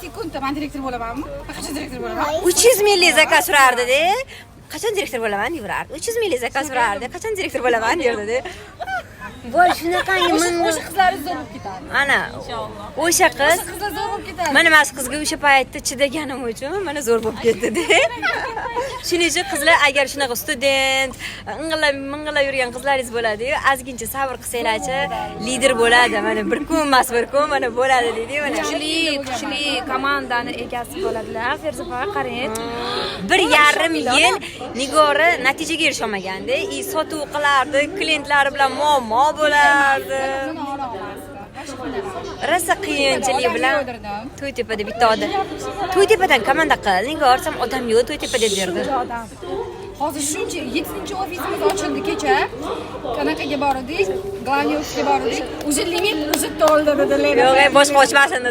sekundda men direktor bo'lamanmi? Qachon direktor bo'laman? 300 minglik zakaz surardi-da. Qachon direktor bo'laman deyverardi. 300 minglik zakaz surardi. Qachon direktor bo'laman derdi-da. Voy shunaqangi O'sha qizlar zo'r bo'lib ketadi. Ana o'sha qiz Qizlar zo'r bo'lib ketadi. mana mas qizga o'sha paytda chidaganim uchun mana zo'r bo'lib ketdi-da. Shuning uchun qizlar agar shunaqa student, ing'illab yurgan qizlaringiz bo'ladi-yu, ozgincha sabr qilsanglarchi, lider bo'ladi. Mana bir kun emas, bir kun mana bo'ladi deydi mana. Kuchli komandani egasi bo'ladilar. Ferzofa qarang. 1,5 yil Nigora natijaga erisha olmaganda, sotuv qilardi, klientlari bilan muammo bo'lardi. Rosa qiyinchilik bilan To'ytepada bitta odam. To'ytepadan komanda qil, Nigor ham odam yo'q To'ytepada derdi. Hozir shuncha 7-ofisimiz ochildi kecha. Qanaqaga bordik? Glanyoshga bordik. O'zi limit o'zi to'ldi dedilar. Yo'q, boshqa ochmasin.